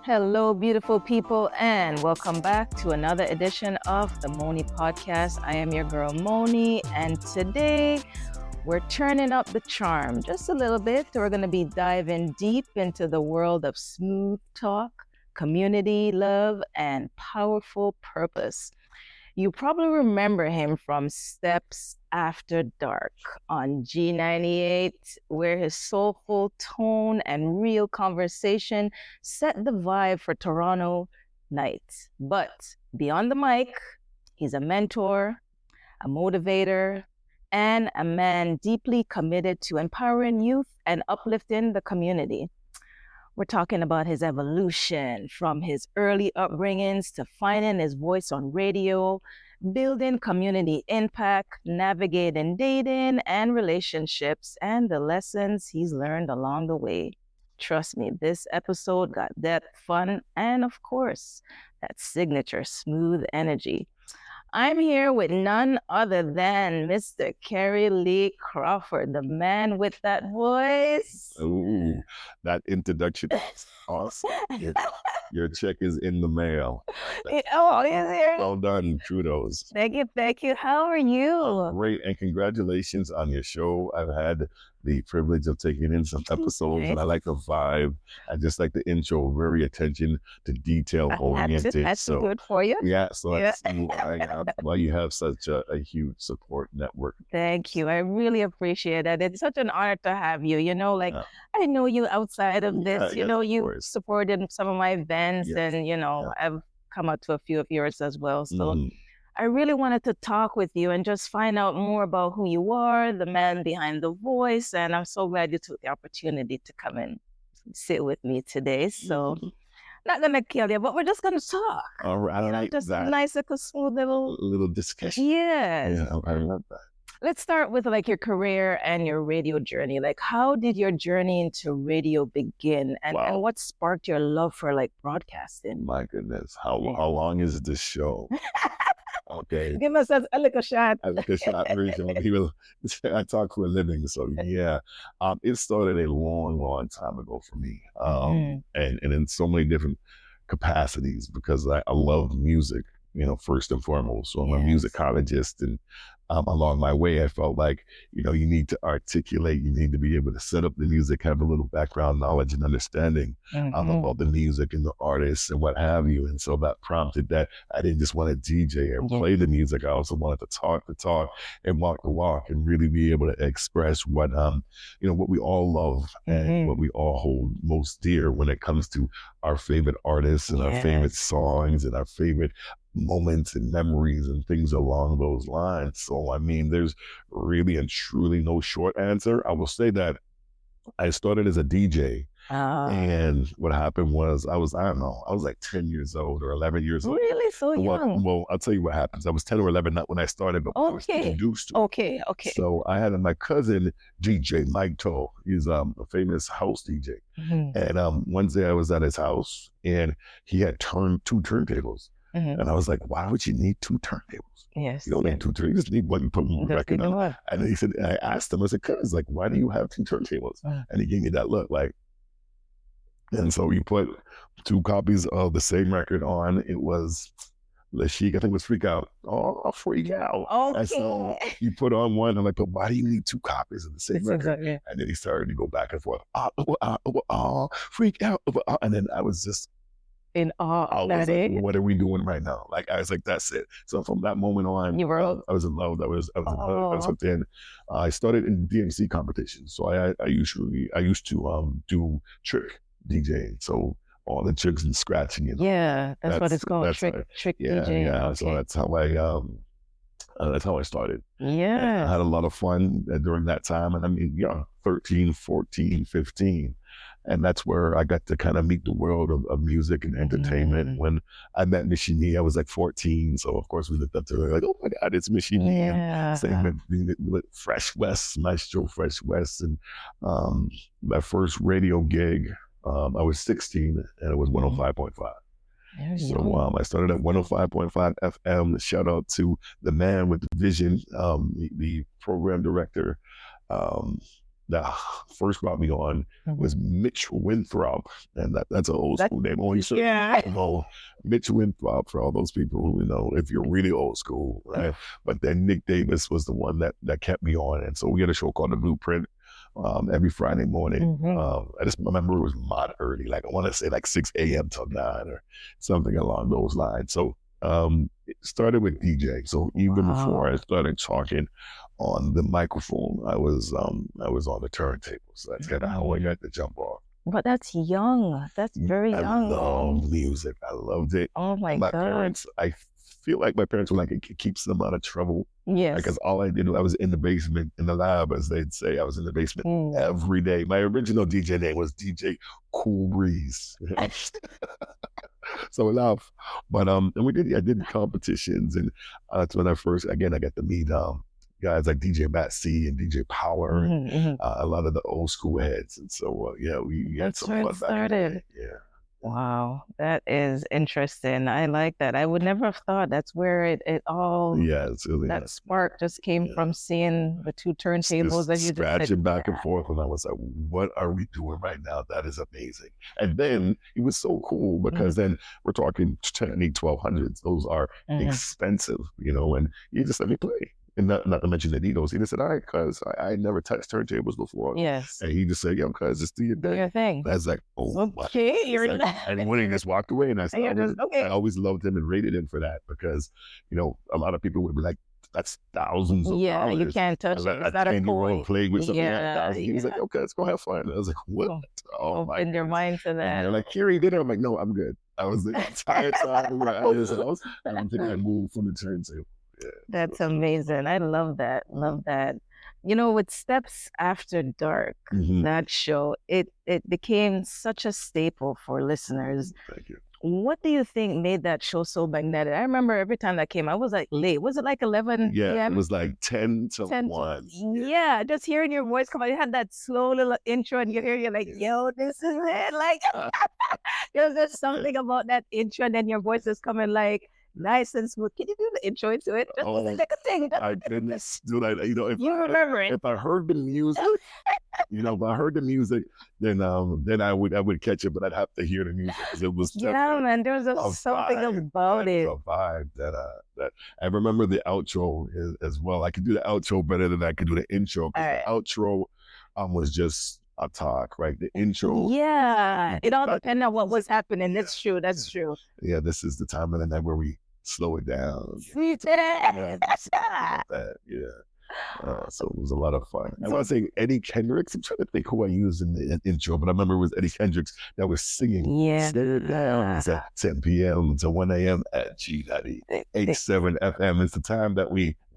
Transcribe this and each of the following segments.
Hello, beautiful people, and welcome back to another edition of the Monie Podcast. I am your girl, Monie, and today we're turning up the charm just a little bit. We're going to be diving deep into the world of smooth talk, community, love, and powerful purpose. You probably remember him from Steps After Dark on G98, where his soulful tone and real conversation set the vibe for Toronto nights. But beyond the mic, he's a mentor, a motivator, and a man deeply committed to empowering youth and uplifting the community. We're talking about his evolution from his early upbringings to finding his voice on radio, building community impact, navigating dating and relationships, and the lessons he's learned along the way. Trust me, this episode got depth, fun, and of course, that signature smooth energy. I'm here with none other than Mr. Kerry-Lee Crawford, the man with that voice. Ooh, that introduction is awesome. Your check is in the mail. Oh, is there? Well done. Kudos. Thank you. How are you? Great, and congratulations on your show. I've had the privilege of taking in some episodes, and I like the vibe. I just like the intro, very attention to detail oriented. That's so good for you. Yeah, so that's why you have such a huge support network. Thank you. I really appreciate it. It's such an honor to have you. I know you outside of this. You supported some of my events, and I've come out to a few of yours as well. So I really wanted to talk with you and just find out more about who you are, the man behind the voice. And I'm so glad you took the opportunity to come and sit with me today. So not going to kill you, but we're just going to talk. All right. I like just that. a nice, smooth little discussion. Yes. Yeah, I love that. Let's start with your career and your radio journey. How did your journey into radio begin, and what sparked your love for broadcasting? My goodness, how long is this show? Okay, give us a little shot. A little shot version. I talk for a living, so yeah. It started a long time ago for me, and in so many different capacities, because I love music. First and foremost. So I'm a musicologist, and along my way, I felt like, you need to articulate, you need to be able to set up the music, have a little background knowledge and understanding about the music and the artists and what have you. And so that prompted that I didn't just want to DJ and play the music. I also wanted to talk the talk and walk the walk and really be able to express what, what we all love and what we all hold most dear when it comes to our favorite artists and our favorite songs and our favorite moments and memories and things along those lines. So, there's really and truly no short answer. I will say that I started as a DJ. And what happened was I was like 10 years old or 11 years old. Really? So young? Well, I'll tell you what happens. I was 10 or 11, not when I started, but when I was introduced to it. Okay. So I had my cousin, DJ Mike Toe. He's a famous house DJ. And one day I was at his house and he had two turntables. And I was like, why would you need two turntables? Yes. You don't need two turntables. You just need one to put one record on. And he said, I asked him, I said, cuz, why do you have two turntables? And he gave me that look and so we put two copies of the same record on. It was Le Chic, I think it was Freak Out. Oh, I'll Freak Out. Okay. And so you put on one, I'm like, but why do you need two copies of the same record? Exactly. And then he started to go back and forth. Freak Out. And then I was just in awe. I was like, what are we doing right now? I was like, that's it. So from that moment on, I was in love. I was hooked in. I started in DMC competitions. So I used to do trick DJing. So all the tricks and scratching. That's what it's called. Trick DJing. Yeah. Okay. So that's how I started. Yeah. And I had a lot of fun during that time. And 13, 14, 15. And that's where I got to kind of meet the world of music and entertainment. When I met Michini, I was like 14. So, of course, we looked up to her like, oh, my God, it's Michini. Yeah. Same with Fresh West, Maestro Fresh West. And my first radio gig, I was 16, and it was 105.5. So I started at 105.5 FM. Shout out to the man with the vision, the program director, that first brought me on was Mitch Winthrop, and that's an old school name. Well, Mitch Winthrop, for all those people who, if you're really old school, right? But then Nick Davis was the one that kept me on, and so we had a show called The Blueprint every Friday morning. I just remember it was mod early, like I want to say like 6 a.m. till 9 or something along those lines. So it started with DJ. So even before I started talking on the microphone, I was on the turntables. That's kind of how I got the jump off. But that's young. That's very young. I love music. I loved it. Oh my God. Parents, I feel like my parents were like, it keeps them out of trouble. Yes. Because all I did, I was in the basement, in the lab, as they'd say. I was in the basement every day. My original DJ name was DJ Cool Breeze. So enough. But and I did competitions, and that's when I got to meet guys like DJ Matt C and DJ Power, and a lot of the old school heads. And so we had some fun back in the day. Yeah. Wow, that is interesting. I like that. I would never have thought that's where it all. Yeah, it's really that spark just came from seeing the two turntables that you just scratching back and forth, and I was like, "What are we doing right now? That is amazing!" And then it was so cool because then we're talking 1200s. Those are expensive, and you just let me play. And not to mention the needles. He just said, all right, cuz I never touched turntables before. Yes. And he just said, yo, cuz just do your thing. Do your thing. I was like, oh, okay, you're in that. And when he just walked away, and I said, I always loved him and rated him for that because, a lot of people would be like, that's thousands of dollars. Yeah, you can't touch it. It's not a toy. Playing with something like thousands. He was like, okay, let's go have fun. And I was like, what? Oh my God. Open your mind to that. And they're like, Kerry did it. I'm like, no, I'm good. I was the entire time. I don't think I moved from the turntable. Yeah, that's amazing. I love that. Love that. With Steps After Dark, that show, it became such a staple for listeners. Thank you. What do you think made that show so magnetic? I remember every time that came, I was like late. Was it like 11 p.m.? It was like 10 to 1. Yeah, just hearing your voice come out. You had that slow little intro and you're like, yo, this is it. Like, there's just something about that intro and then your voice is coming like, nice and smooth. Can you do the intro into it? Just like a thing. I couldn't do that. Remember it. If I heard the music, then I would catch it, but I'd have to hear the music because it was man. There was just something about it. A vibe that I remember the outro as well. I could do the outro better than I could do the intro. The outro was just a talk, right? The intro. Yeah, it all depended on what was happening. That's true. That's true. Yeah, this is the time of the night where we slow it down. So it was a lot of fun. I want to say Eddie Kendricks. I'm trying to think who I used in the intro, but I remember it was Eddie Kendricks that was singing. Yeah. Slow it down. It's at 10 p.m. to 1 a.m. at G.87 FM. It's the time that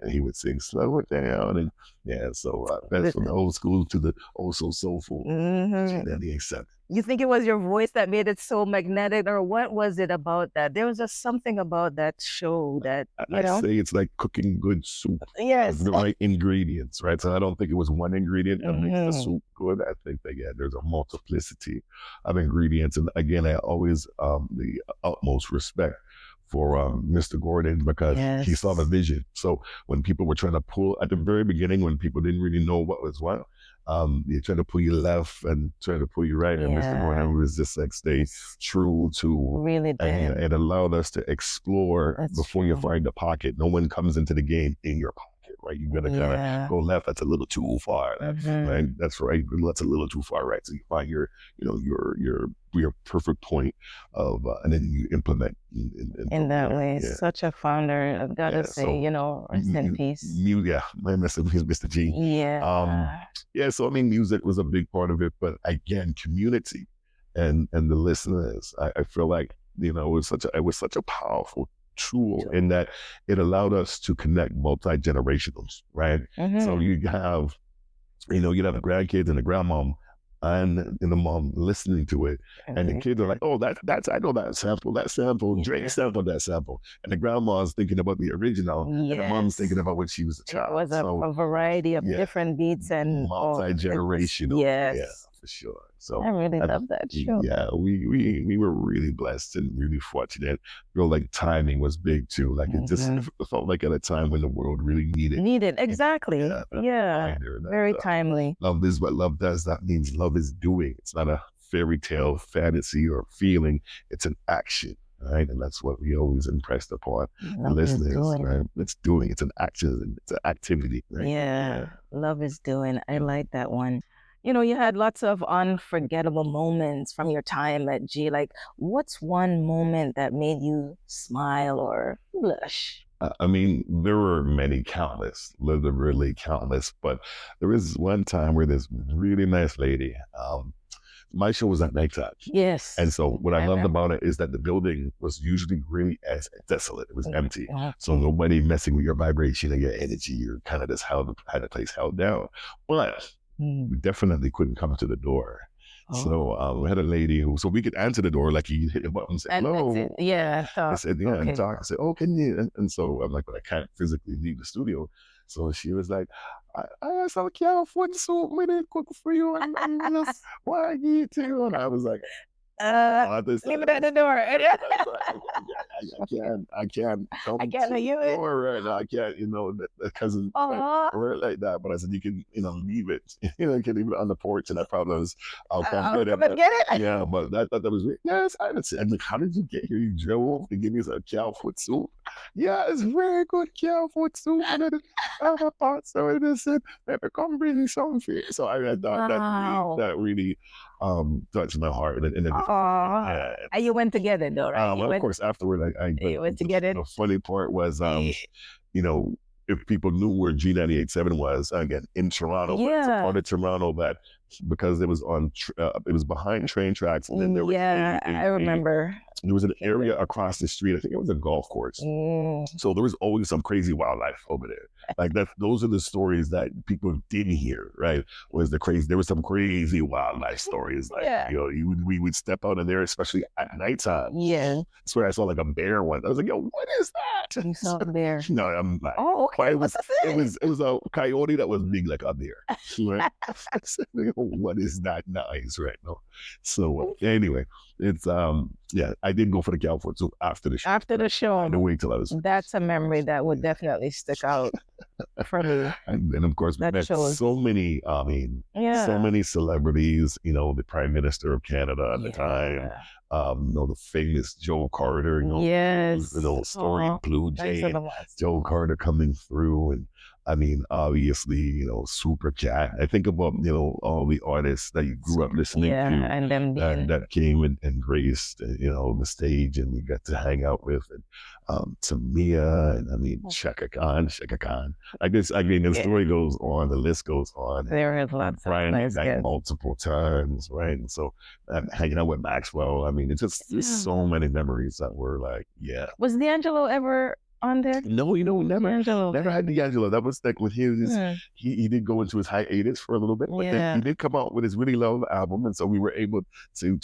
he would sing Slow It Down. And so that's from the old school to the so soulful G.87. You think it was your voice that made it so magnetic, or what was it about that? There was just something about that show that, I say it's like cooking good soup. Yes. The right ingredients, right? So I don't think it was one ingredient that makes the soup good. I think that, there's a multiplicity of ingredients. And again, I always, the utmost respect for Mr. Gordon because he saw the vision. So when people were trying to pull, at the very beginning, when people didn't really know what was what, they tried to pull you left and try to pull you right. And Mr. Gordon was just like, stay true to, really did. And it allowed us to explore before you find the pocket. No one comes into the game in your pocket, right? You gotta kind of go left. That's a little too far. Right? That's right. That's a little too far right. So you find your perfect point of, and then you implement in that way. Yeah. Such a founder. I've got to say, rest in peace. My Mr. G. Yeah. So music was a big part of it, but again, community and the listeners. I feel like it was such a powerful tool in that it allowed us to connect multi-generationals, right? So you'd have grandkids and a grandmom and the mom listening to it, and the kids are like, "Oh, that's I know that sample. Dre sampled that sample," and the grandma's thinking about the original, and the mom's thinking about when she was a child. It was a variety of different beats and multi-generational. for sure. So I really love that show. Yeah, we were really blessed and really fortunate. You know, like timing was big too. Like it just it felt like at a time when the world really needed exactly. Yeah, very timely. Love is what love does. That means love is doing. It's not a fairy tale, fantasy, or feeling. It's an action, right? And that's what we always impressed upon the listeners, right? It's doing. It's an action. It's an activity, right? Yeah, love is doing. I like that one. You know, you had lots of unforgettable moments from your time at G. Like, what's one moment that made you smile or blush? I mean, there were many, countless, literally countless. But there was one time where this really nice lady, my show was at nighttime. Yes. And so what I loved about it is that the building was usually really desolate. It was empty. So nobody messing with your vibration and your energy. You're kind of just had the place held down. But we definitely couldn't come to the door. So we had a lady so we could answer the door, like you hit a button and say, hello. Yeah. I said, yeah, and talk. I said, oh, can you? And so I'm like, but I can't physically leave the studio. So she was like, I saw a cow foot soup, we didn't cook for you. And why you too? And I was like, leave it at the door. I can't come I can't hear it. Right now. I can't, the cousin right like that. But I said, you can, leave it. You can leave it on the porch. And I probably was, I'll come get it. Yeah, but I thought that was, yes. I'm like, how did you get here? You drove to give me some cow foot soup? Yeah, it's very good cow foot soup. And then I thought so. And I said, maybe come bring me some for you. So I thought that really touched my heart. And you went together though, right? Well, of course, afterward, I went together. The funny part was, if people knew where G98.7 was, again, in Toronto, but it's a part of Toronto that, because it was it was behind train tracks. And then there was I remember. There was an area across the street. I think it was a golf course. So there was always some crazy wildlife over there. Like those are the stories that people didn't hear, right? There was some crazy wildlife stories. Like, we would step out in there, especially at nighttime. Yeah. That's where I saw like a bear once. I was like, yo, what is that? You saw a bear. No, I'm like, oh, okay. It was a coyote that was big like a bear. Right? I said, what is that noise right now? So anyway, it's I did go for the cow foot soup after the show. After the show. I had to wait till I was. That's a memory that would definitely stick out for me. And of course, we met so many, so many celebrities, the Prime Minister of Canada at the time, the famous Joe Carter, story Blue Jay, Joe Carter coming through. And I mean, obviously, Super Cat. I think about, all the artists that you grew up listening to and them that came and graced, the stage, and we got to hang out with, and Tamia, and Shaka Khan. I mean, the story goes on, the list goes on. There is lots of nice multiple times, right? And so hanging out with Maxwell, I mean, it's just so many memories that were like, Was D'Angelo ever on there? No, never had D'Angelo. That was like with his, he did go into his hiatus for a little bit, but then he did come out with his Really Love album, and so we were able to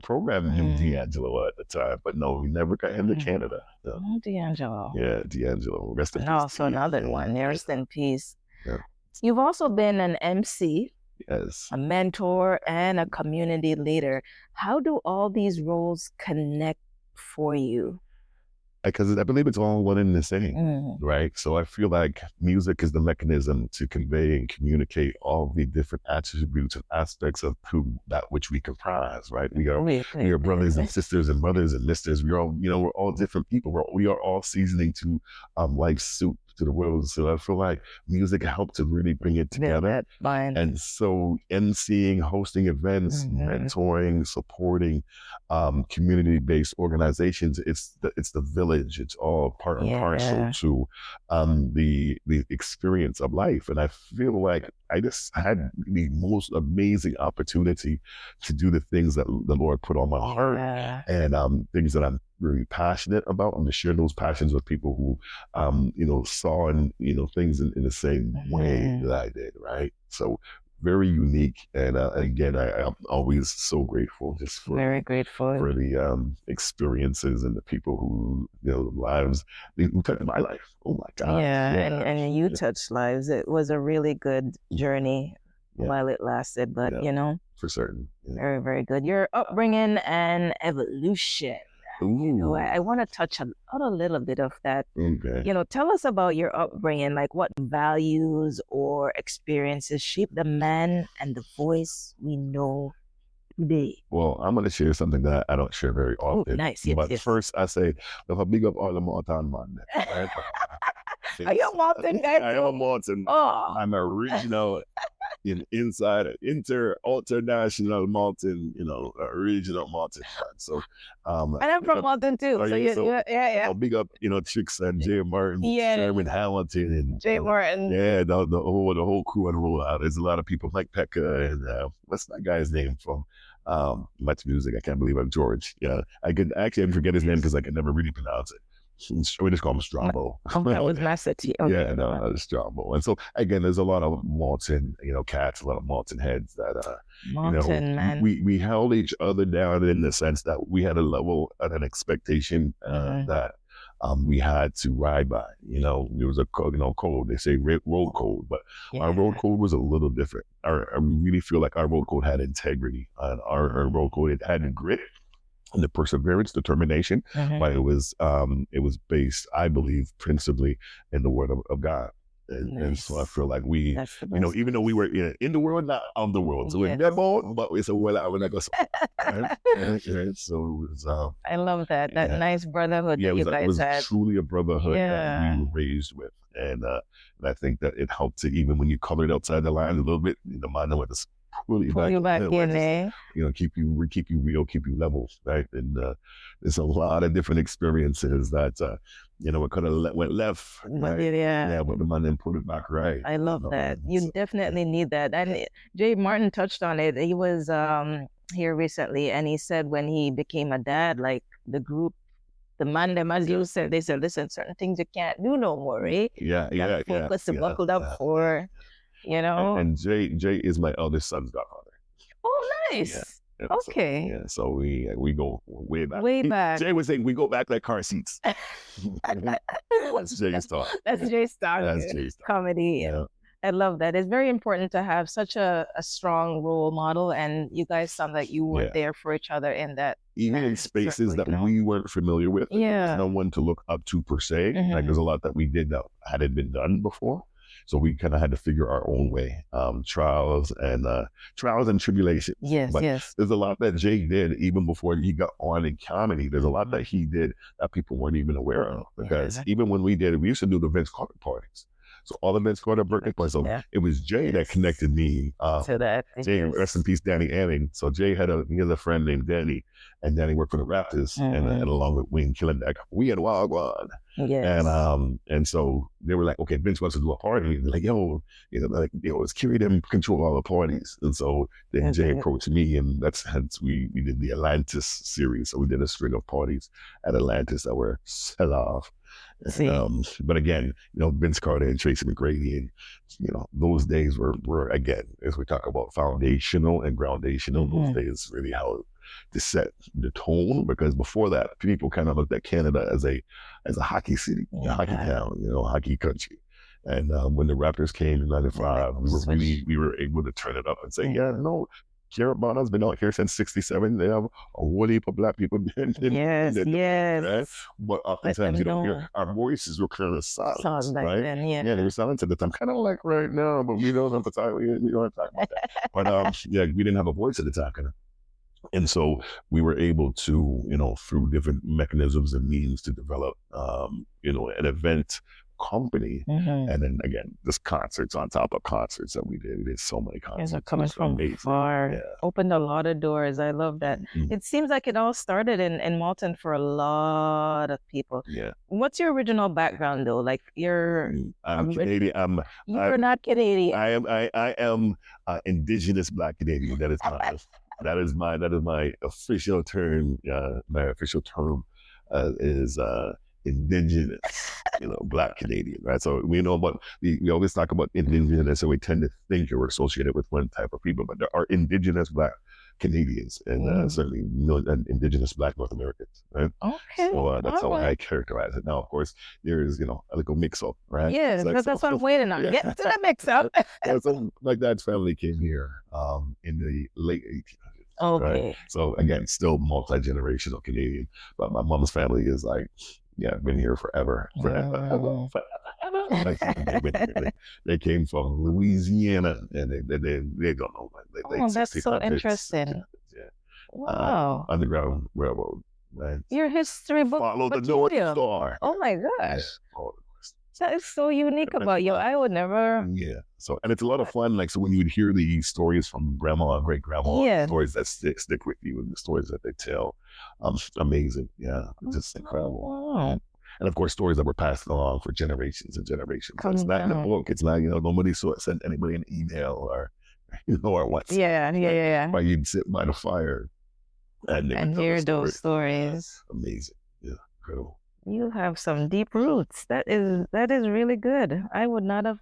program him D'Angelo at the time. But no, we never got him to Canada. No. Oh, D'Angelo. Yeah, D'Angelo. Rest in peace. And also another one. Rest in peace. Yeah. You've also been an MC. Yes. A mentor and a community leader. How do all these roles connect for you? Because I believe it's all one and the same, right? So I feel like music is the mechanism to convey and communicate all the different attributes and aspects of that which we comprise, right? We are brothers and sisters and brothers and misters. We're all, we're all different people. We are all seasoning to life's soup to the world. So I feel like music helped to really bring it together. And so emceeing, hosting events, mentoring, supporting community-based organizations, it's the village. It's all part and parcel to the experience of life. And I feel like I just had the most amazing opportunity to do the things that the Lord put on my heart, and things that I'm really passionate about, and to share those passions with people who, saw and, things in the same way that I did, right? So very unique. And again, I'm always so grateful very grateful for the experiences and the people who, lives who touched my life. Oh my God. And you touched lives. It was a really good journey while it lasted, but for certain. Yeah. Very, very good. Your upbringing and evolution. I want to touch on a little bit of that. Okay. Tell us about your upbringing, like what values or experiences shape the man and the voice we know today. Well, I'm going to share something that I don't share very often. Oh, nice. Yes, but first, I say, if I big up all the Mountain man. Right? Are you a mountain guy? I am a mountain. Oh. I'm a regional international mountain, regional mountain fan. So, and I'm from Mountain too. So yeah. I'll big up, Chicks and Jay Martin, Sherman Hamilton, and Jay Martin. Yeah, the whole crew and roll out. There's a lot of people, Mike Pekka, and what's that guy's name from Much Music? I can't believe I'm George. Yeah, I forget his name because I can never really pronounce it. We just call him Strombo. That was Massey. Okay. Yeah, no, it's Strombo. And so again, there's a lot of mountain, cats, a lot of mountain heads that man. We held each other down in the sense that we had a level and an expectation that we had to ride by. There was a code. They say road code, but our road code was a little different. I really feel like our road code had integrity, and our road code, it had grit and the perseverance, determination, but it was based, I believe, principally in the Word of God. And so I feel like we, even though we were in the world, not of the world, so we're never, but it's a well, I would not go. So it was. I love that nice brotherhood. Yeah, you guys it was had. Truly a brotherhood that we were raised with, and I think that it helped to, even when you colored outside the lines a little bit, the man went to pull you back in there. Keep you real, keep you level, right? And there's a lot of different experiences that it could have went left, right? But the man then put it back right. I love that. You definitely need that. And Jay Martin touched on it. He was here recently, and he said when he became a dad, like the group, the man, them, as you said, they said, listen, certain things you can't do no more, right? Focus to buckled up for. And Jay is my eldest son's godfather. Oh, nice. Okay. So we go way back. Way back. Jay was saying we go back like car seats. That's Jay's talk. That's Jay's talk. That's Jay's talk. Comedy. Yeah. I love that. It's very important to have such a strong role model, and you guys sound like you were there for each other in that. Even in spaces that we weren't familiar with. There's no one to look up to per se. Like there's a lot that we did that hadn't been done before. So we kind of had to figure our own way, trials and tribulations. Yes. There's a lot that Jay did even before he got on in comedy. There's a lot that he did that people weren't even aware of, because even when we used to do the Vince Carter parties. So all the Vince Carter birthday parties. So it was Jay that connected me to that. Jay, rest in peace, Danny Anning. So Jay had a friend named Danny, and Danny worked for the Raptors, and along with Wayne Killenbeck, we had Wagwan. Yes. And so they were like, okay, Vince wants to do a party. And they're like, it's Kerry them control all the parties. And so then Jay approached me, and that's hence we did the Atlantis series. So we did a string of parties at Atlantis that were set off. But again, Vince Carter and Tracy McGrady, and those days were again, as we talk about foundational and groundational, those days really helped to set the tone, because before that, people kind of looked at Canada as a hockey city, a hockey town, hockey country. And when the Raptors came in '95, we were able to turn it up and say, Carolina's been out here since '67. They have a whole heap of black people. Yes. Right? But oftentimes you don't hear our voices were kind of silent, right? Then, they were silent at the time, kind of like right now, but we don't have to talk. We don't have to talk about that. But we didn't have a voice at the time, kind of. And so we were able to, through different mechanisms and means, to develop, an event company. And then again, just concerts on top of concerts that we did. We did so many concerts. Are coming from far. Opened a lot of doors. I love that. It seems like it all started in Malton for a lot of people. What's your original background though? Like I'm Canadian. You're not Canadian. I am Indigenous Black Canadian. That is my official term. My official term is Indigenous, Black Canadian, right? So we always talk about Indigenous, so we tend to think you're associated with one type of people, but there are Indigenous Black Canadians and certainly indigenous Black North Americans, right? Okay. So that's how I characterize it. Now, of course, there is, a little mix-up, right? Yeah, because that's what I'm waiting on. Get to the mix-up. So my dad's family came here in the late 1800s. Okay. Right? So again, still multi-generational Canadian, but my mom's family is like, been here forever. They came from Louisiana, and they don't know. That's so interesting. Wow. Underground Railroad. Right? Your history book. Follow the North Star. Oh my gosh. That is so unique about you. I would never. Yeah. So, and it's a lot of fun. Like, so when you would hear these stories from grandma and great grandma, stories that stick with you, and the stories that they tell, amazing. Yeah, just incredible. Wow. And of course, stories that were passed along for generations and generations. It's not in the book. It's not, nobody sent anybody an email or, or what. Yeah. But you'd sit by the fire and hear those stories. Amazing. Yeah, incredible. You have some deep roots. That is really good. I would not have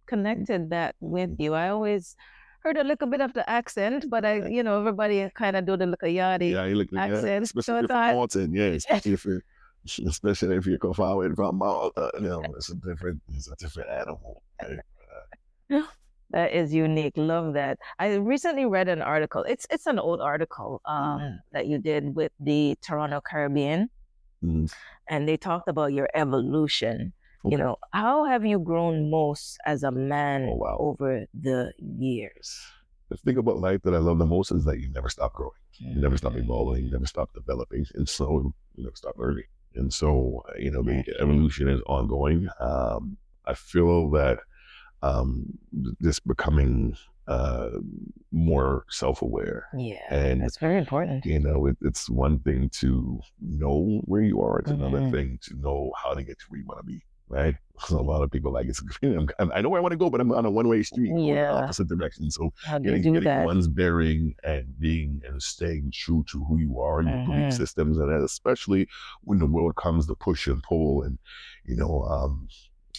connected that with you. I always heard a little bit of the accent, but everybody kind of do the little yardie accent. Especially if you're Mountain, especially if you're from it's a different animal. That is unique. Love that. I recently read an article. It's an old article that you did with the Toronto Caribbean. Mm-hmm. And they talked about your evolution. Okay. How have you grown most as a man over the years? The thing about life that I love the most is that you never stop growing. You never stop evolving. You never stop developing. And so you never stop learning. And so, the evolution is ongoing. I feel that just becoming more self-aware. Yeah, and that's very important. It's one thing to know where you are. It's another thing to know how to get to where you want to be. Right? So a lot of people I know where I want to go, but I'm on a one-way street in the opposite direction. So getting one's bearing and staying true to who you are and your belief systems, and especially when the world comes to push and pull. And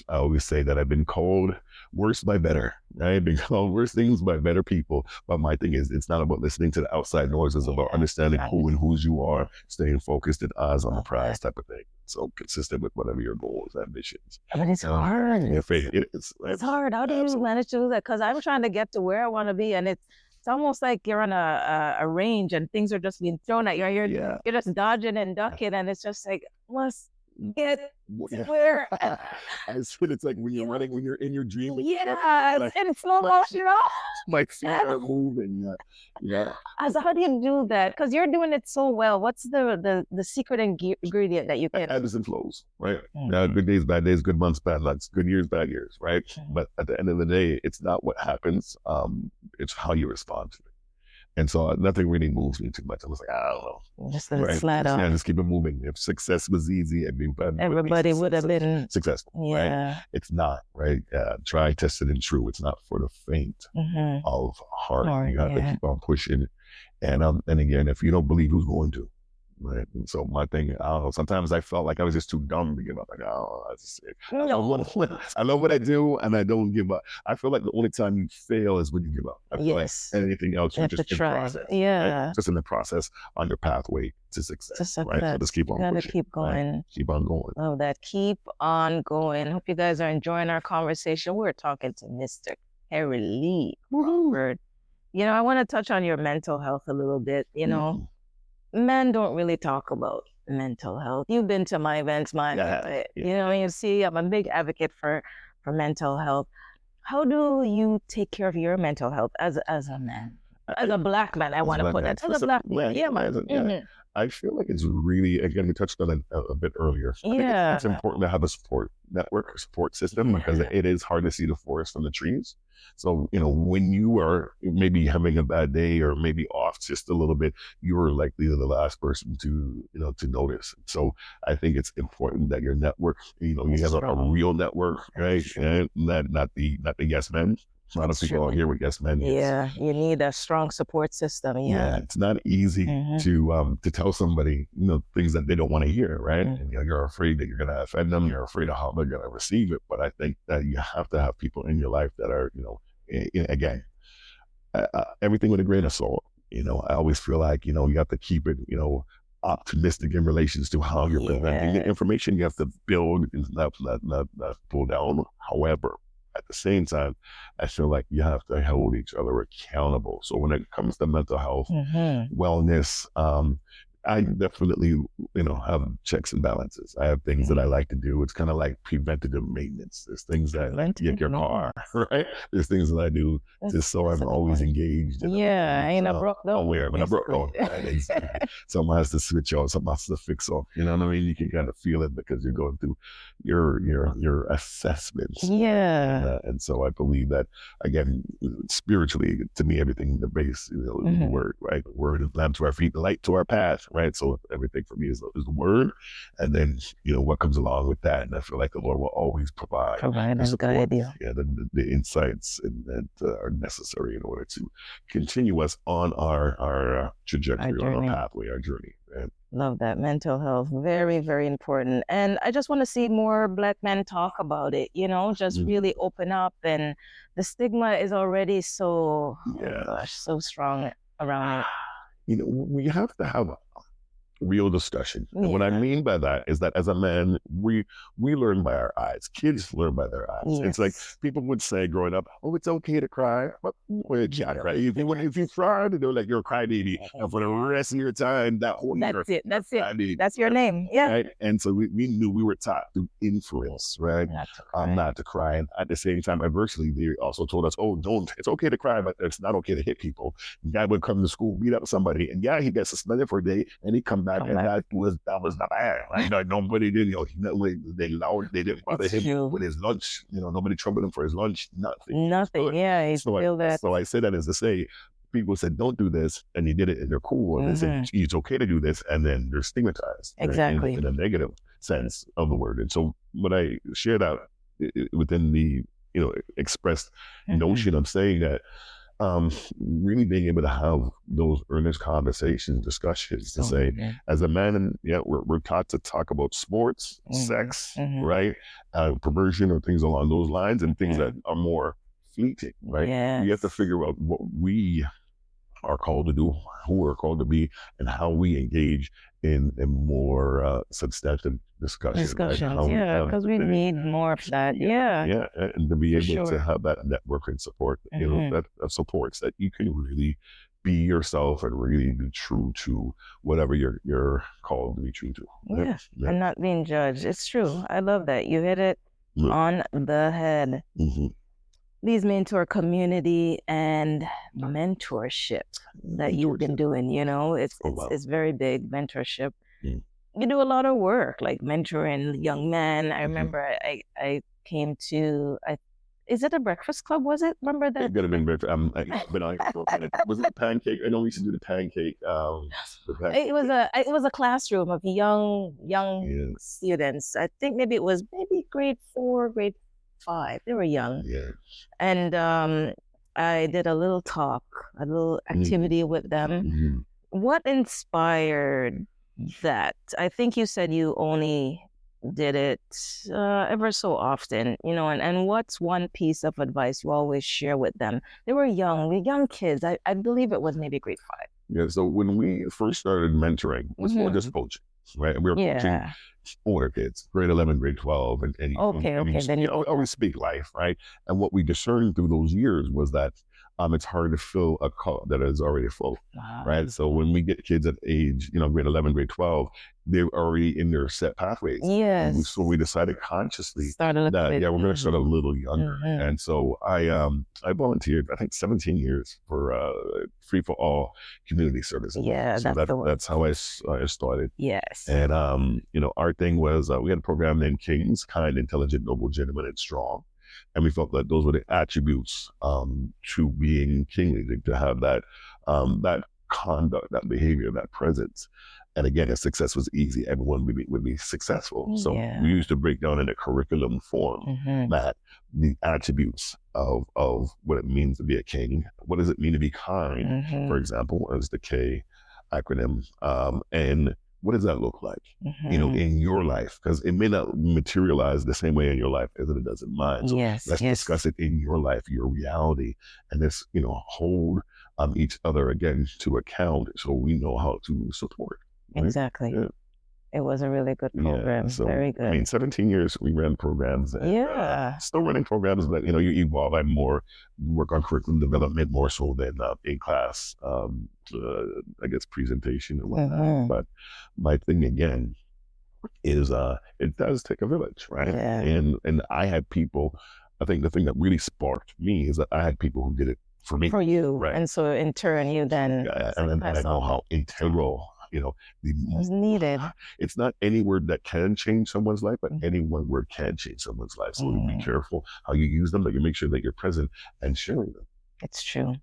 I always say that I've been called worse by better. I've been called worse things by better people. But my thing is, it's not about listening to the outside noise. It's about understanding who and whose you are, staying focused and eyes on the prize type of thing. So consistent with whatever your goals, ambitions. But it's hard. It's hard. How do you manage to do that? Because I'm trying to get to where I want to be, and it's almost like you're on a range and things are just being thrown at you. You're just dodging and ducking, and it's just like, must get where. I swear, it's like when you're running, when you're in your dream. In slow motion. My feet are moving. So how do you do that? Because you're doing it so well. What's the secret ingredient that you can? Ebbs and flows, right? Good days, bad days, good months, bad months, good years, bad years, right? But at the end of the day, it's not what happens. It's how you respond to it. And so nothing really moves me too much. I was like, I don't know. Just let it slide off. Yeah, just keep it moving. If success was easy, everybody would have been successful. Yeah. Right? It's not, right? Try, tested, and true. It's not for the faint of heart. You got to keep on pushing. And again, if you don't believe, who's going to? Right. And so my thing, I don't know, sometimes I felt like I was just too dumb to give up. Like, I love what I do and I don't give up. I feel like the only time you fail is when you give up. I feel like anything else, you're just in process. Yeah. Right? Just in the process on your pathway to success. Right. So just keep on pushing. Gotta keep going. Right? Keep on going. Love that. Keep on going. Hope you guys are enjoying our conversation. We're talking to Mr. Kerry-Lee Crawford. I want to touch on your mental health a little bit. Men don't really talk about mental health. You've been to my events, you see, I'm a big advocate for mental health. How do you take care of your mental health as a man? As a Black man, I want to put that. As a Black man. Yeah, man. I feel like it's really, again, we touched on it a bit earlier. I think it's important to have a support network or support system because it is hard to see the forest from the trees. So, when you are maybe having a bad day or maybe off just a little bit, you're likely the last person to notice. So I think it's important that your network, you have a real network, right? And not the yes men. A lot of people are here with yes men. Yeah, you need a strong support system. Yeah, it's not easy to tell somebody things that they don't want to hear, right? And you're afraid that you're going to offend them. You're afraid of how they're going to receive it. But I think that you have to have people in your life that are, again, everything with a grain of salt. I always feel like, you have to keep it, optimistic in relations to how you're presenting the information. You have to build and not pull down. However, at the same time, I feel like you have to hold each other accountable. So when it comes to mental health, wellness, I definitely, have checks and balances. I have things that I like to do. It's kind of like preventative maintenance. There's things that get your car, right? There's things that I do just so I'm always engaged. I ain't a broke though. Aware, but I broke though. Right? Exactly. Something has to switch on, something has to fix off. You know what I mean? You can kind of feel it because you're going through your assessments. Yeah. And so I believe that, again, spiritually, to me, everything, the base, is the word, right? The word is lamp to our feet, the light to our path, right? So everything for me is the word. And then, what comes along with that. And I feel like the Lord will always provide That's a good idea. Yeah, the insights that are necessary in order to continue us on our trajectory, on our pathway, our journey. Right? Love that. Mental health, very, very important. And I just want to see more Black men talk about it, just really open up. And the stigma is already so strong around it. We have to have real discussion. And what I mean by that is that as a man, we learn by our eyes. Kids learn by their eyes. Yes. It's like people would say growing up, "Oh, it's okay to cry." But if you cry, they're like you're a crybaby, and for the rest of your time, that whole year, that's it. That's your name. Yeah. Right? And so we knew we were taught through influence, right? Not to cry. And at the same time, adversely, they also told us, "Oh, it's okay to cry, but it's not okay to hit people." Guy would come to school, beat up somebody, and he gets suspended for a day, and he come back, and that was not bad. Like nobody did, they didn't bother him with his lunch. Nobody troubled him for his lunch. Nothing. Yeah, he's still that. So I say that as to say, people said, "Don't do this," and he did it, and they're cool. And they said, "It's okay to do this," and then they're stigmatized. Exactly. In a negative sense of the word. And so when I shared out within the expressed notion of saying that, really being able to have those earnest conversations, discussions to say, as a man, we're taught to talk about sports, sex, right? Perversion or things along those lines, and things that are more fleeting, right? Yes. We have to figure out what we are called to do, who we're called to be, and how we engage in more substantive discussions. Because we need more of that. Yeah, and to be able to have that network and support, that supports that you can really be yourself and really be true to whatever you're called to be true to. Yeah. And not being judged. It's true. I love that. You hit it on the head. Leads me into our community and mentorship that you've been doing. It's very big, mentorship. You do a lot of work, like mentoring young men. I remember I came to, is it a breakfast club? Was it? Remember that? It could have been breakfast. Was it the pancake? I know we used to do the pancake. It was a classroom of young students. I think maybe it was grade 4, grade 5. They were young. Yeah. And I did a little talk, a little activity with them. What inspired that? I think you said you only did it ever so often, and what's one piece of advice you always share with them? They were young kids. I believe it was maybe grade 5. Yeah, so when we first started mentoring, it was more just coaching, right? We were coaching older kids, grade 11, grade 12. And then you always speak life, right? And what we discerned through those years was that it's hard to fill a cup that is already full, right? So when we get kids at age, grade 11, grade 12, they're already in their set pathways. Yes. So we decided consciously that, we're going to start a little younger. And so I volunteered, I think 17 years for Free for All community services. Yeah, so that's how I started. Yes. And, our thing was, we had a program named Kings, Kind, Intelligent, Noble, Genuine, and Strong. And we felt that those were the attributes to being kingly, to have that conduct, that behavior, that presence. And again, if success was easy, everyone would be successful. So we used to break down in a curriculum form that the attributes of what it means to be a king. What does it mean to be kind, for example, as the K acronym, and what does that look like, in your life? Because it may not materialize the same way in your life as it does in mine. So let's discuss it in your life, your reality, and let's, hold each other again to account, so we know how to support. Right? Exactly. Yeah. It was a really good program. Yeah, so, Very good. I mean, 17 years we ran programs. And, still running programs, but you evolve. I more work on curriculum development more so than in class. I guess presentation and whatnot. But my thing again is it does take a village, right? Yeah. And I had people. I think the thing that really sparked me is that I had people who did it for me, for you, right? And so in turn, you then and I know how integral. It's needed. It's not any word that can change someone's life, but any one word can change someone's life. So be careful how you use them, that you make sure that you're present and sharing them. It's true.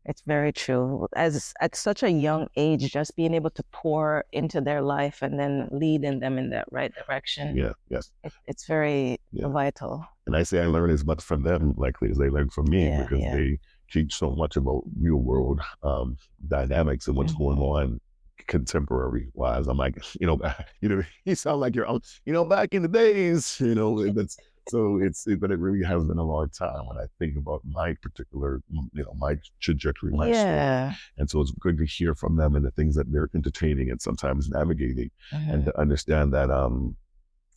It's very true. As at such a young age, just being able to pour into their life and then leading them in that right direction. Yeah, yes. It's very vital. And I say I learn as much from them likely as they learn from me, because they teach so much about real world dynamics and what's going on contemporary wise. I'm like, you sound like you're, back in the days, that's, so but it really has been a long time when I think about my particular, my trajectory, my story. And so it's good to hear from them and the things that they're entertaining and sometimes navigating, and to understand that,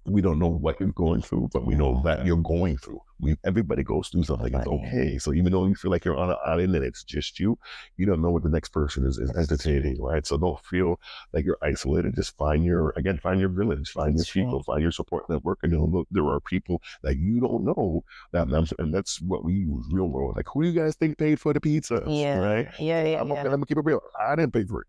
we don't know what you're going through, but we know that you're going through. Everybody goes through something. It's okay. So even though you feel like you're on an island and it's just you don't know what the next person is entertaining, right? So don't feel like you're isolated. Just find your village, find your people, find your support network. And look, there are people that you don't know and that's what we use, real world. Like, who do you guys think paid for the pizza? Right? I'm gonna keep it real. I didn't pay for it.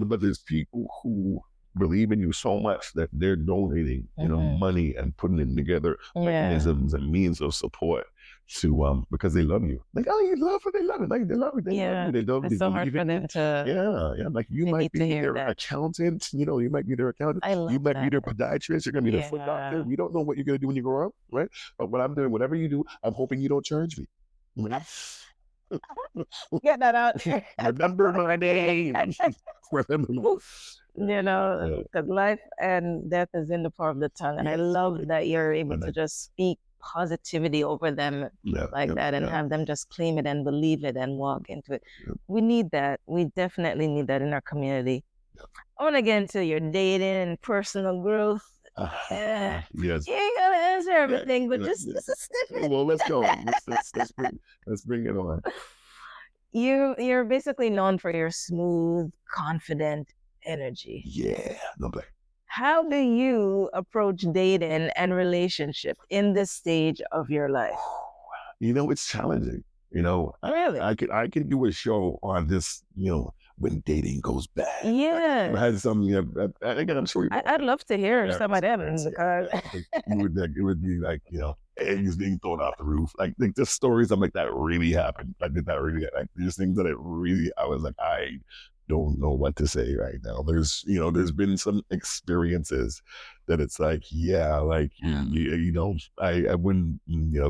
But there's people who believe in you so much that they're donating, money and putting it together mechanisms and means of support to because they love you. Like, oh, you love it, they love it. Like, they love it, they love it. They don't. It's so hard for them to. Like, you might be their accountant. You might be their accountant. You might be their podiatrist. You're gonna be their foot doctor. You don't know what you're gonna do when you grow up, right? But what I'm doing, whatever you do, I'm hoping you don't charge me. Get that out there. Remember my name. Because life and death is in the power of the tongue. And I love that you're able to just speak positivity over them that and have them just claim it and believe it and walk into it. We need that. We definitely need that in our community. I want to get into your dating and personal growth. Yes. You ain't gotta answer everything, but just a snippet. Well, let's go. Let's bring it on. You're basically known for your smooth, confident energy. Yeah, no blame. How do you approach dating and relationship in this stage of your life? It's challenging. Really? I could do a show on this, when dating goes bad. Yeah. I had some, again, I'm sure I'd love to hear some of them. It would be like, eggs being thrown off the roof. Like the stories I'm like, that really happened. Like, did that really, like, these things that I was like, I don't know what to say right now. There's been some experiences that it's like, I wouldn't,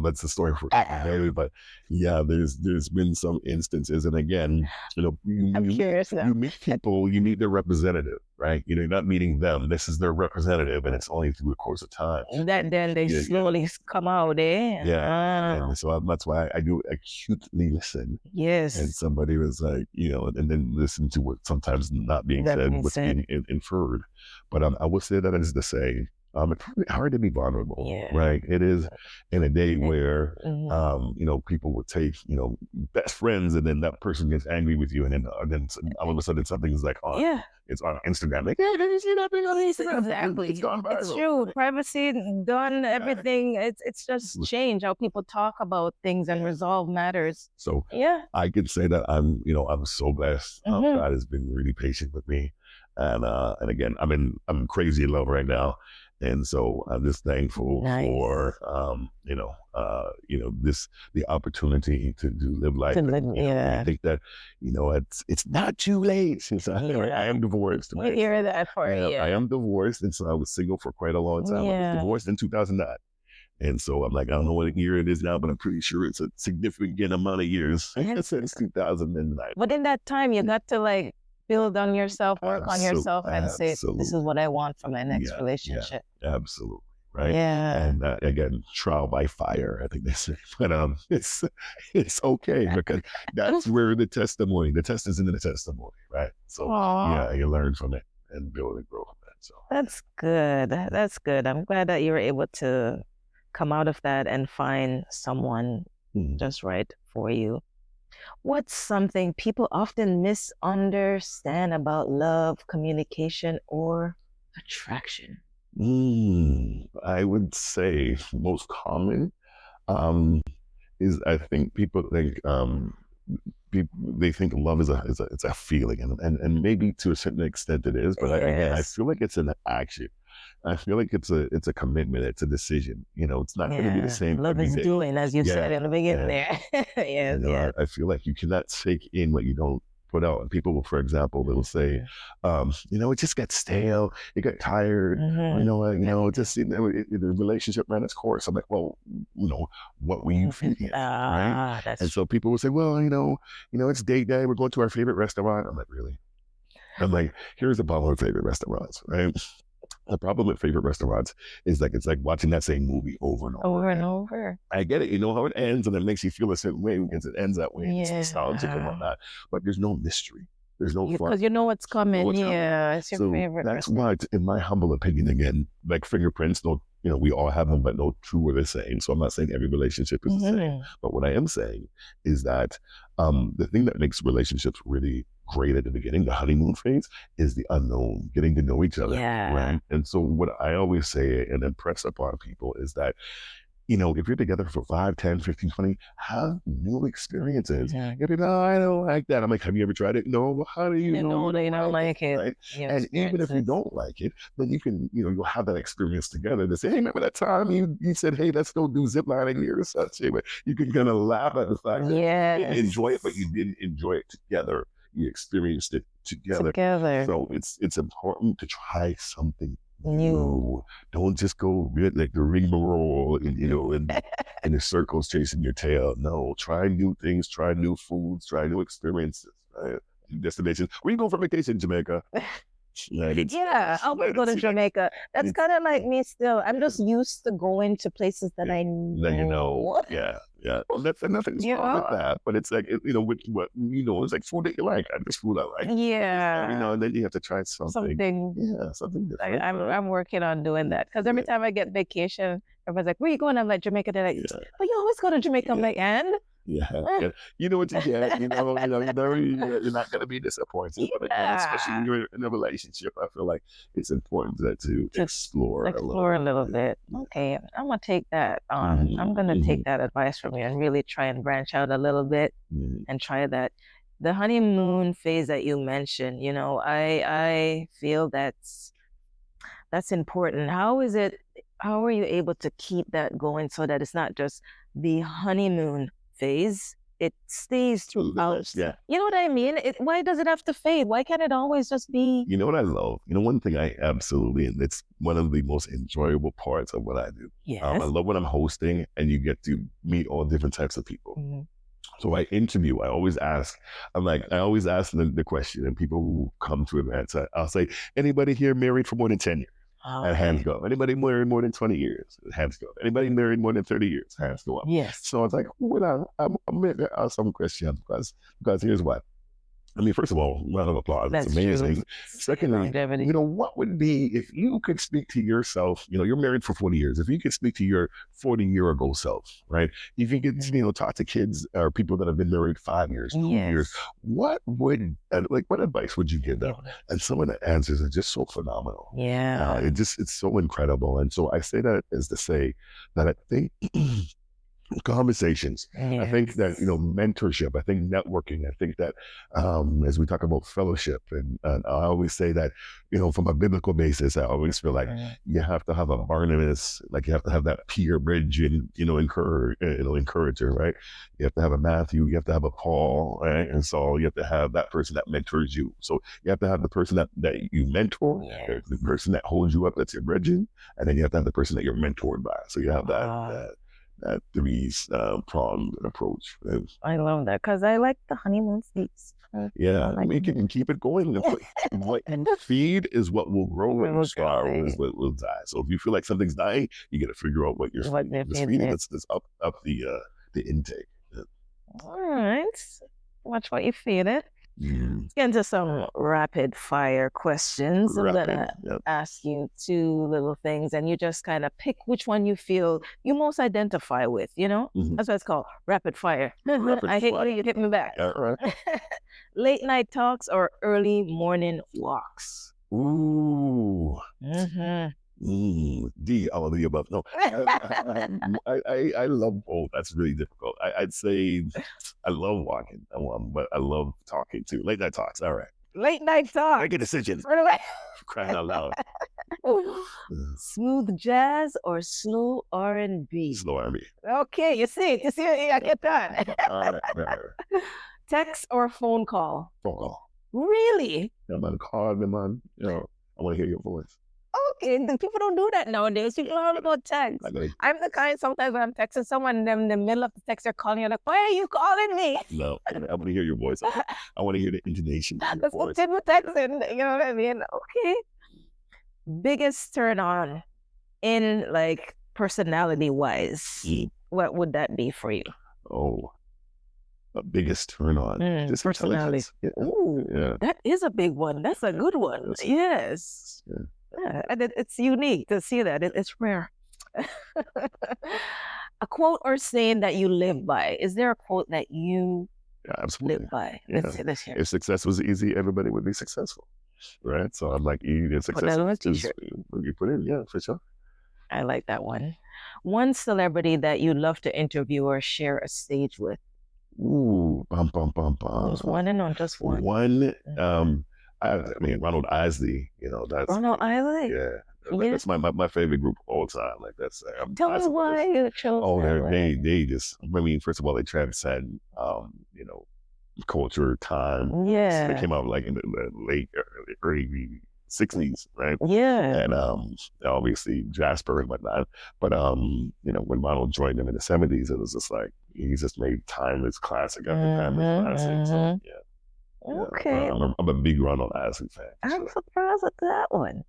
that's the story for today, but there's been some instances. And again, I'm curious now. You meet people, you meet their representative, right? You're not meeting them. This is their representative, and it's only through the course of time. That then they slowly come out there. And so that's why I do acutely listen. Yes. And somebody was like, and then listen to what sometimes not being said, what's being inferred. But I would say that is to say, it's probably hard to be vulnerable, right? It is in a day where, people would take, best friends, and then that person gets angry with you, and then all of a sudden something's like, it's on Instagram. Like, hey, did you see that thing on Instagram? Exactly. It's gone viral. It's true. Privacy done, everything. It's just changed how people talk about things and resolve matters. So I can say that I'm so blessed. God has been really patient with me. And again, I'm crazy in love right now. And so I'm just thankful for, the opportunity to live life. I think that, it's not too late since I am divorced. We hear that for you. I am divorced. And so I was single for quite a long time. I was divorced in 2009. And so I'm like, I don't know what year it is now, but I'm pretty sure it's a significant amount of years since 2009. But in that time, you got to build on yourself, work on yourself, and say, this is what I want from my next relationship. Absolutely. right? Yeah. And again, trial by fire, I think they say. But it's okay because that's where the test is in the testimony, right? So Aw. yeah, you learn from it and build and grow from that. So That's good. That's good. I'm glad that you were able to come out of that and find someone just right for you. What's something people often misunderstand about love, communication, or attraction? I would say most common is I think people think they think love is it's a feeling, and maybe to a certain extent it is, but again, I feel like it's an action. I feel like it's a commitment, it's a decision. It's not going to be the same Love every is day. doing, as you said in the beginning there. Yes. I feel like you cannot take in what you don't put out. And people will, for example, they will say, it just got stale, it got tired, the relationship ran its course. I'm like, well, what were you feeding it, right? And so people will say, well, it's date night, we're going to our favorite restaurant. I'm like, really? I'm like, here's the problem with favorite restaurants, right? The problem with favorite restaurants is it's like watching that same movie over and over. Over and over. I get it. You know how it ends, and it makes you feel a certain way because it ends that way. It's nostalgic and whatnot. But there's no mystery. There's no fun. Because you know what's coming. It's your favorite. That's why, in my humble opinion, again, like fingerprints, we all have them, but no two are the same. So I'm not saying every relationship is the same. But what I am saying is that the thing that makes relationships really great at the beginning, the honeymoon phase, is the unknown, getting to know each other. Right? And so what I always say and impress upon people is that, if you're together for 5, 10, 15, 20, have new experiences. You'll be like, no, I don't like that. I'm like, have you ever tried it? No. Well, how do you know they don't like it? Right? And even if you don't like it, then you can, you'll have that experience together to say, hey, remember that time you said, hey, let's go do zip lining here or such. But you can kind of laugh at the fact that you didn't enjoy it, but you didn't enjoy it together. You experienced it together. So it's important to try something new. Don't just go like the rigmarole, in the circles chasing your tail. No, try new things, try new foods, try new experiences. Right? Destinations. Where you going for vacation, Jamaica? I would go to Jamaica. That's kind of like me still. I'm just used to going to places that I know. Yeah. Well, that's nothing's wrong with that. But it's like, with what, it's like food that you like. This food I like. And then you have to try something. Something different. I'm working on doing that. Because every time I get vacation, everyone's like, where you going? I'm like, Jamaica. They're like, but you always go to Jamaica. I'm like, and? Yeah. You know what you get. You're not going to be disappointed. But again, especially when you're in a relationship, I feel like it's important to explore a little bit. Okay, I'm gonna take that. I'm gonna take that advice from you and really try and branch out a little bit and try that. The honeymoon phase that you mentioned, I feel that's important. How are you able to keep that going so that it's not just the honeymoon phase, it stays throughout? You know what I mean? Why does it have to fade? Why can't it always just be? You know what I love? One thing I absolutely, and it's one of the most enjoyable parts of what I do. I love when I'm hosting and you get to meet all different types of people. So I always ask the question, and people who come to events, I'll say, anybody here married for more than 10 years? And hands go up. Anybody married more than 20 years? Hands go up. Anybody married more than 30 years? Hands go up. Yes. So it's like, I'm going to ask some questions because here's what. I mean, first of all, round of applause. It's amazing. True. Secondly, what would be if you could speak to yourself, you're married for 40 years. If you could speak to your 40-year-ago self, right? If you could, talk to kids or people that have been married 5 years, 2 years, what advice would you give them? And some of the answers are just so phenomenal. It's so incredible. And so I say that as to say that I think conversations. I think that, mentorship, I think networking, I think that as we talk about fellowship, and I always say that, from a biblical basis, I always feel like you have to have a Barnabas, like you have to have that peer bridge and, encourager, right? You have to have a Matthew, you have to have a Paul, right? And so you have to have that person that mentors you. So you have to have the person that you mentor, the person that holds you up, that's your bridging, and then you have to have the person that you're mentored by. So you have that that three-pronged approach. And, I love that because I like the honeymoon sweets. yeah, like you can keep it going. What feed is what will grow, and starve is what will die. So if you feel like something's dying, you got to figure out what you're feeding. That's up the intake. Yeah. All right, watch what you feed it. Let's get into some rapid fire questions. I'm gonna ask you two little things, and you just kind of pick which one you feel you most identify with. You know, that's what it's called, rapid fire. I hate when you hit me back. Yeah, right. Late night talks or early morning walks? Ooh. D, all of the above. No, I love both. That's really difficult. I'd say I love walking, but I love talking too. Late night talks. All right. Late night talks. Make a decision. Crying out loud. Smooth jazz or slow R&B? Slow R&B. Okay, you see, I get that. All right. Text or phone call? Phone call. Really? I'm on call, man. I want to hear your voice. Okay, people don't do that nowadays. People don't go text. I'm the kind sometimes when I'm texting someone in the middle of the text, they're calling you like, why are you calling me? No, I want to hear your voice. I want to hear the intonation of your voice. That's texting, you know what I mean? Okay. Biggest turn on in like personality wise, what would that be for you? Oh, the biggest turn on. Just personality. Yeah. Ooh, yeah. That is a big one. That's a good one. Yes. Yeah. And it's unique to see that. It's rare. A quote or saying that you live by. Is there a quote that you live by? Let's say this here. If success was easy, everybody would be successful. Right? So I'm like, success. Put that on a t-shirt. You put in, yeah, for sure. I like that one. One celebrity that you'd love to interview or share a stage with. Ooh, There's one and not just one. One, I mean, Ronald Isley, that's Ronald Isley. Yeah. That's my favorite group of all time. Like that's. Tell me why you chose. Oh, they just. I mean, first of all, they transcend, culture, time. Yeah. So they came out like in the late early 60s, right? Yeah. And obviously Jasper and whatnot. But when Ronald joined them in the 70s, it was just like he just made timeless classic after timeless classic. So, yeah. Okay. I'm a big Ronald Isley fan. I'm surprised at that one.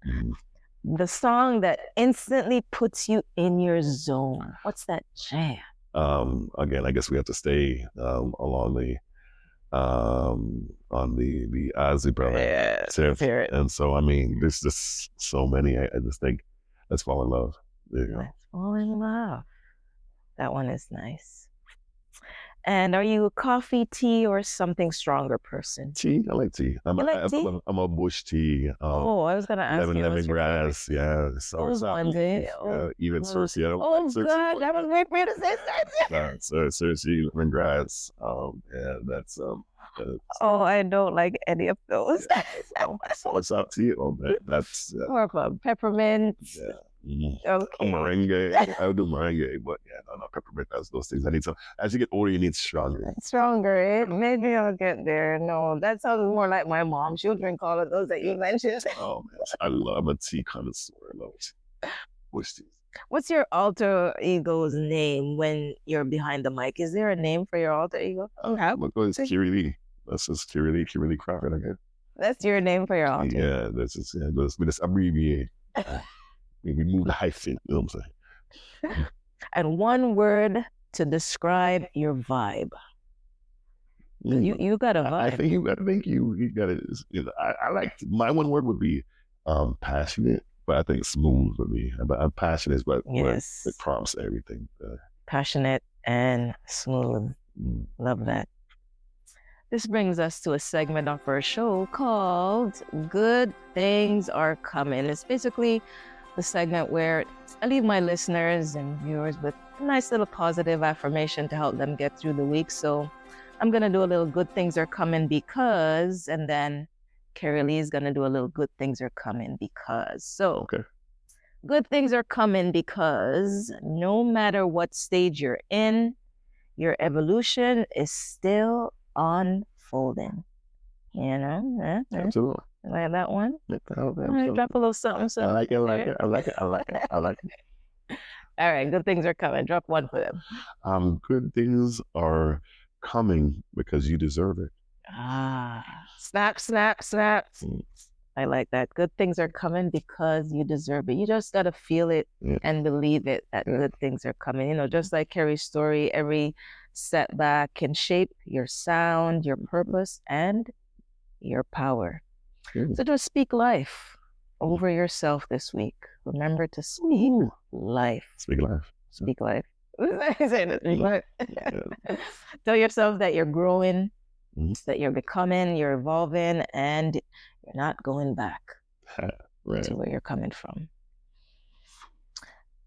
The song that instantly puts you in your zone. What's that jam? Again, I guess we have to stay along on the Isley brother tip. And so, I mean, there's just so many. I just think, let's fall in love. There you go. Let's fall in love. That one is nice. And are you a coffee, tea, or something stronger person? Tea. I like tea. I'm a bush tea. I was gonna ask you. Lemongrass. Yeah. Even Cersei. God, that was great for you to say Cersei. Cersei, lemongrass. That's I don't like any of those. So it's up to you. That's more of a peppermint. Yeah. Okay. Meringue. I would do meringue, but no, peppermint. That's those things. I need some. As you get older, you need stronger. Maybe I'll get there. No, that sounds more like my mom. She'll drink all of those that you mentioned. Oh man, I'm a tea connoisseur. I love tea. Bush tea. What's your alter ego's name when you're behind the mic? Is there a name for your alter ego? It's Kerry-Lee. That's just Kerry-Lee Crawford again. That's your name for your alter. Yeah, that's just we just abbreviate. We move the hyphen. You know what I'm saying? And one word to describe your vibe. You got a vibe. I think you got it. I like my one word would be passionate, but I think smooth would be. I'm passionate is what it prompts everything. Passionate and smooth. Love that. This brings us to a segment of our show called Good Things Are Coming. It's basically the segment where I leave my listeners and viewers with a nice little positive affirmation to help them get through the week. So I'm going to do a little Good Things Are Coming because, and then Kerry-Lee is going to do a little Good Things Are Coming because. So Good things are coming because no matter what stage you're in, your evolution is still unfolding. Absolutely. Like that one? Drop a little something. I like it. All right, good things are coming. Drop one for them. Good things are coming because you deserve it. Snap, snap, snap. Mm. I like that. Good things are coming because you deserve it. You just got to feel it and believe it that good things are coming. You know, just like Kerry's story, every setback can shape your sound, your purpose, and your power. So just speak life over yourself this week. Remember to speak life. Speak life. Speak life. Speak life. Tell yourself that you're growing, that you're becoming, you're evolving, and you're not going back to where you're coming from.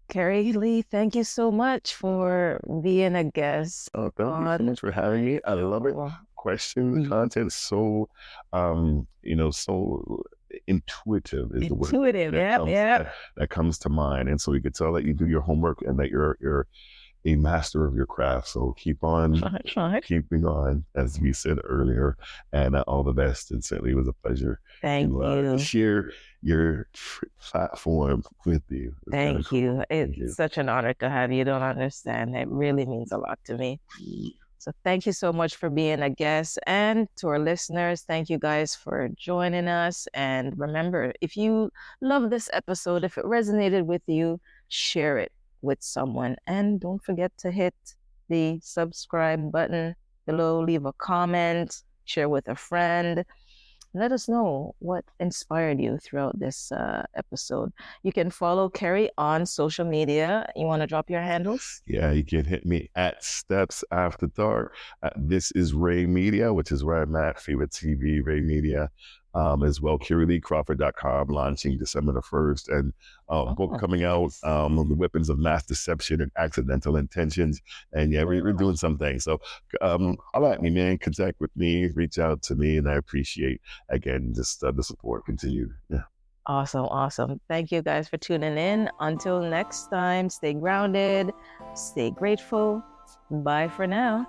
Kerry-Lee, thank you so much for being a guest. Oh, thank you so much for having me. I love it. Questions, content, so so intuitive is the word. Intuitive, that comes to mind. And so you can tell that you do your homework and that you're a master of your craft. So keep on keeping on, as we said earlier, and all the best. And certainly it was a pleasure to share your platform with you. Thank you. It's such an honor to have you. You don't understand. It really means a lot to me. So thank you so much for being a guest. And to our listeners, thank you guys for joining us. And remember, if you love this episode, if it resonated with you, share it with someone. And don't forget to hit the subscribe button below, leave a comment, share with a friend. Let us know what inspired you throughout this episode. You can follow Kerry on social media. You want to drop your handles? Yeah, you can hit me at Steps After Dark. This is Ray Media, which is where I'm at. Favorite TV, Ray Media. As well, Kerry-Lee-Crawford.com, launching December the 1st, and book coming out, The Weapons of Mass Deception and Accidental Intentions. And yeah, we're doing something. So holla at me, man. Contact with me, reach out to me, and I appreciate, again, just the support. Continue. Yeah. Awesome. Thank you guys for tuning in. Until next time, stay grounded, stay grateful. Bye for now.